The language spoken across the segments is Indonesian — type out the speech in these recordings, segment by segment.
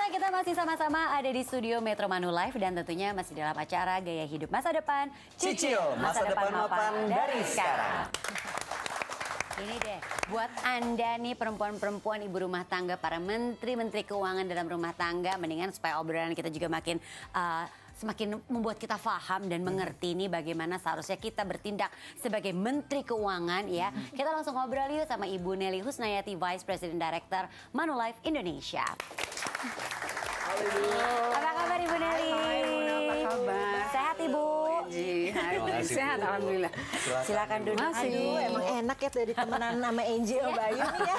Pemirsa, kita masih sama-sama ada di studio Metro Manulife dan tentunya masih dalam acara Gaya Hidup Masa Depan. Cicil masa depan mapan dari sekarang. Ini deh, buat Anda nih perempuan-perempuan ibu rumah tangga, para menteri-menteri keuangan dalam rumah tangga, mendingan supaya obrolan kita juga makin semakin membuat kita paham dan mengerti nih bagaimana seharusnya kita bertindak sebagai menteri keuangan ya. Kita langsung ngobrol yuk sama Ibu Nelly Husnayati, Vice President Director Manulife Indonesia. Halo Ibu. Apa kabar Ibu Nelly? Hai Ibu, apa kabar? Sehat Ibu? Hai, sehat alhamdulillah. Silakan duduk. Aduh, emang enak ya dari temenan sama Angel Bayu ya.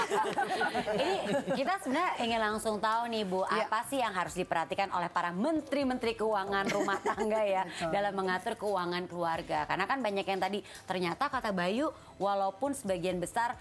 Ini kita sebenarnya ingin langsung tahu nih Bu, apa sih yang harus diperhatikan oleh para menteri-menteri keuangan rumah tangga ya dalam mengatur keuangan keluarga. Karena kan banyak yang tadi ternyata kata Bayu, walaupun sebagian besar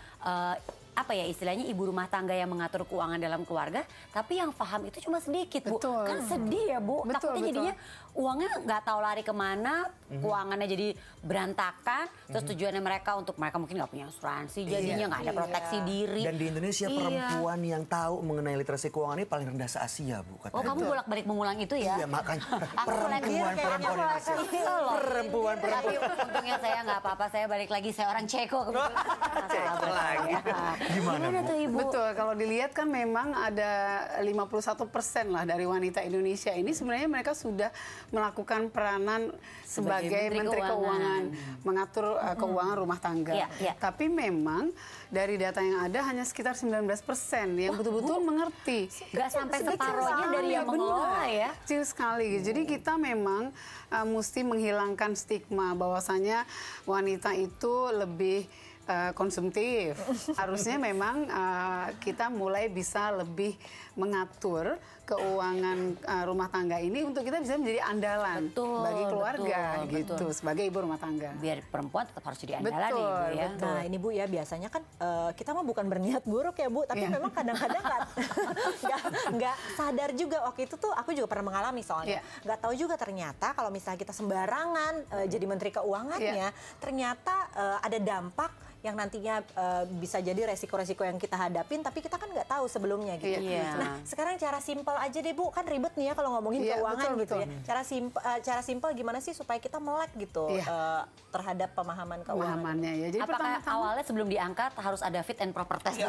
apa ya istilahnya ibu rumah tangga yang mengatur keuangan dalam keluarga, tapi yang paham itu cuma sedikit Bu. Betul. Kan sedih ya Bu, takutnya jadinya uangnya nggak tahu lari kemana, keuangannya jadi berantakan, terus tujuannya mereka untuk mereka mungkin nggak punya asuransi, jadinya nggak ada proteksi diri. Dan di Indonesia perempuan yang tahu mengenai literasi keuangan ini paling rendah se-Asia Bu. Oh kamu bolak-balik mengulang itu ya? Iya makanya perempuan. Tapi untungnya saya nggak apa-apa, saya balik lagi, saya orang Ceko. Ceko lagi. Gimana tuh Ibu? Betul, kalau dilihat kan memang ada 51% lah dari wanita Indonesia ini sebenarnya mereka sudah melakukan peranan sebagai Menteri Keuangan, mengatur keuangan rumah tangga. Tapi memang dari data yang ada hanya sekitar 19% yang betul-betul mengerti. Gak sampai separohnya dari yang mengelola ya? Kecil sekali. Jadi kita memang mesti menghilangkan stigma bahwasanya wanita itu lebih konsumtif. Harusnya memang kita mulai bisa lebih mengatur keuangan rumah tangga ini untuk kita bisa menjadi andalan bagi keluarga gitu sebagai ibu rumah tangga. Biar perempuan tetap harus jadi andalan nih Bu ya. Nah ini Bu ya biasanya kan kita mah bukan berniat buruk ya Bu, tapi memang kadang-kadang nggak sadar juga. Waktu itu tuh aku juga pernah mengalami soalnya. Nggak tahu juga ternyata kalau misalnya kita sembarangan jadi menteri keuangannya, ternyata ada dampak yang nantinya bisa jadi resiko-resiko yang kita hadapin, tapi kita kan nggak tahu sebelumnya gitu. Nah sekarang cara simpel aja deh Bu, kan ribet nih ya kalau ngomongin keuangan gitu ya. Cara simpel gimana sih supaya kita melek gitu terhadap pemahaman keuangannya ya. Jadi apakah awalnya sebelum diangkat harus ada fit and proper test gitu?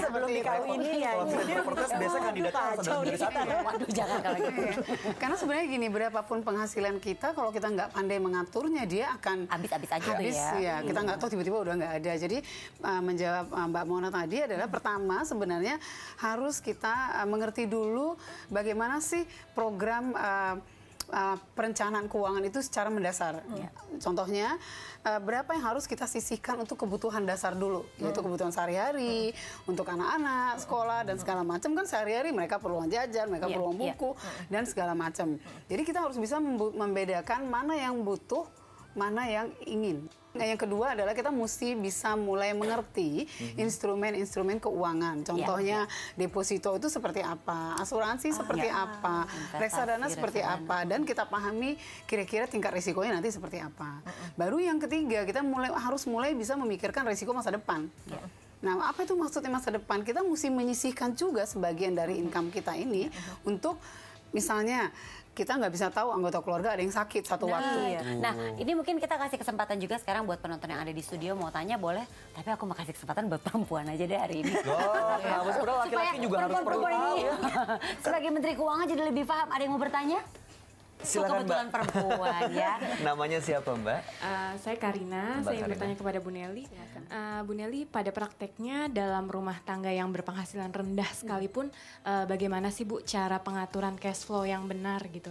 Sebelum dikawinin ya. Kalau fit and proper test biasanya kandidatnya harus dari satu. Waduh jangan kalau gitu. Karena sebenarnya gini, berapapun penghasilan kita kalau kita nggak pandai mengaturnya dia akan habis-habis aja ya. Kita nggak tahu tiba-tiba udah nggak ada. Jadi menjawab Mbak Mona tadi adalah pertama sebenarnya harus kita mengerti dulu bagaimana sih program perencanaan keuangan itu secara mendasar. Contohnya berapa yang harus kita sisihkan untuk kebutuhan dasar dulu, yaitu kebutuhan sehari-hari, untuk anak-anak, sekolah dan segala macam kan sehari-hari mereka perlu uang jajan, mereka perlu uang buku dan segala macam. Jadi kita harus bisa membedakan mana yang butuh, mana yang ingin. Nah, yang kedua adalah kita mesti bisa mulai mengerti instrumen-instrumen keuangan. Contohnya deposito itu seperti apa, asuransi seperti apa, reksadana seperti apa, dan kita pahami kira-kira tingkat risikonya nanti seperti apa. Baru yang ketiga kita harus mulai bisa memikirkan risiko masa depan. Nah, apa itu maksudnya masa depan? Kita mesti menyisihkan juga sebagian dari income kita ini untuk misalnya kita nggak bisa tahu anggota keluarga ada yang sakit satu waktu. Nah, ini mungkin kita kasih kesempatan juga sekarang buat penonton yang ada di studio mau tanya boleh, tapi aku mau kasih kesempatan buat perempuan aja deh hari ini. Laki-laki juga harus perlu tahu. Sebagai Menteri Keuangan jadi lebih paham. Ada yang mau bertanya? Silakan kebetulan Mbak. Perempuan ya. Namanya siapa Mbak? Saya Karina, saya ingin bertanya kepada Bu Nelly. Bu Nelly, pada prakteknya dalam rumah tangga yang berpenghasilan rendah sekalipun, bagaimana sih Bu cara pengaturan cash flow yang benar gitu?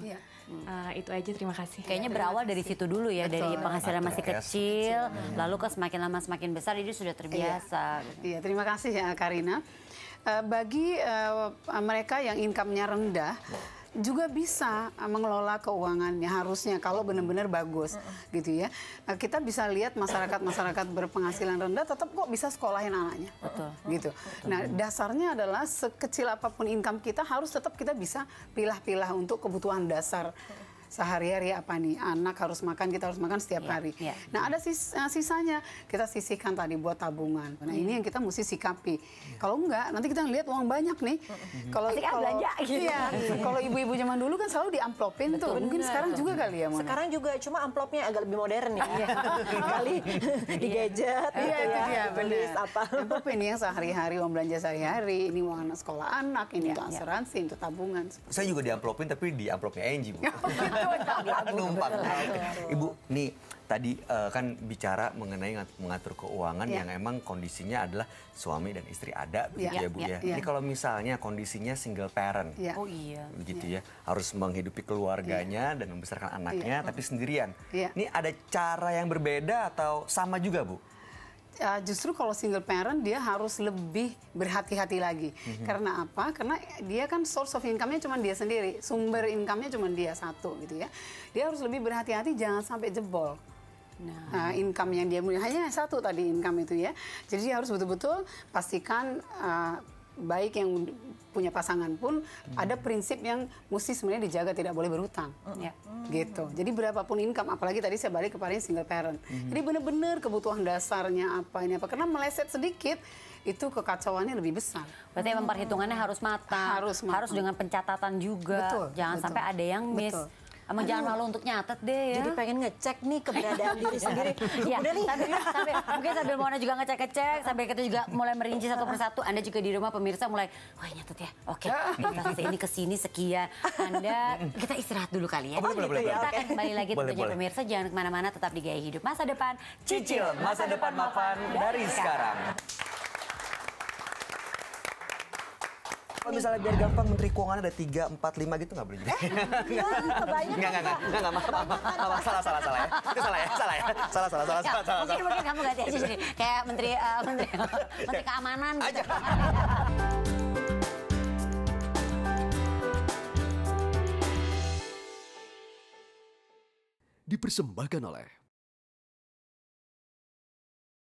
Itu aja, terima kasih. Kayaknya berawal dari situ dulu ya, dari penghasilan masih kecil, lalu ke semakin lama semakin besar, jadi sudah terbiasa. Iya, terima kasih ya Karina. Bagi mereka yang income-nya rendah, juga bisa mengelola keuangannya harusnya kalau benar-benar bagus gitu ya. Kita bisa lihat masyarakat berpenghasilan rendah tetap kok bisa sekolahin anaknya. Gitu. Nah, dasarnya adalah sekecil apapun income kita harus tetap kita bisa pilah-pilah untuk kebutuhan dasar sehari-hari apa nih, anak harus makan, kita harus makan setiap hari. Nah ada sisanya kita sisihkan tadi buat tabungan. Nah ini yang kita mesti sikapi. Kalau enggak, nanti kita ngeliat uang banyak nih. Kalau belanja gitu. Iya, kalau ibu-ibu zaman dulu kan selalu diamplopin tuh. Mungkin sekarang juga kali ya, Mona. Sekarang juga, cuma amplopnya agak lebih modern ya. Kali di gadget. Iya itu dia, tulis apa. Amplop ini yang sehari-hari, uang belanja sehari-hari, ini uang sekolah anak, ini untuk asuransi, untuk tabungan. Saya juga diamplopin tapi di amplopnya Angie, Bu. Numpang. Ibu, nih tadi kan bicara mengenai mengatur keuangan yang emang kondisinya adalah suami dan istri ada, begitu ya Bu ya. Ini kalau misalnya kondisinya single parent, oh iya, begitu ya, harus menghidupi keluarganya dan membesarkan anaknya, tapi sendirian. Ini ada cara yang berbeda atau sama juga, Bu? Justru kalau single parent dia harus lebih berhati-hati lagi. Karena apa? Karena dia kan source of income-nya cuma dia sendiri, sumber income-nya cuma dia satu gitu ya. Dia harus lebih berhati-hati jangan sampai jebol. Nah, income yang dia punya hanya satu tadi income itu ya. Jadi dia harus betul-betul pastikan baik yang punya pasangan pun ada prinsip yang mesti sebenarnya dijaga, tidak boleh berhutang. Gitu. Jadi berapapun income, apalagi tadi saya balik kepada single parent. Jadi benar-benar kebutuhan dasarnya apa ini apa, karena meleset sedikit itu kekacauannya lebih besar. Berarti emang perhitungannya harus matang. Harus dengan pencatatan juga. Jangan sampai ada yang miss. Emang jangan malu untuk nyatet deh ya. Jadi pengen ngecek nih keberadaan diri sendiri. Iya, mungkin sambil Mona juga ngecek-ngecek, sambil kita juga mulai merinci satu persatu. Anda juga di rumah pemirsa mulai, wah nyatet ya, oke, investasi ini kesini sekian. Anda, kita istirahat dulu kali ya. Kita akan kembali lagi tentunya pemirsa, jangan kemana-mana, tetap di Gaya Hidup Masa Depan. Cicil masa depan mapan dari sekarang. Kalau misalnya biar gampang, Menteri Keuangan ada 3, 4, 5 gitu nggak boleh juga? Enggak, maaf, salah ya. Itu salah ya, salah. Mungkin kamu ganti aja jadi kayak menteri keamanan gitu. Dipersembahkan oleh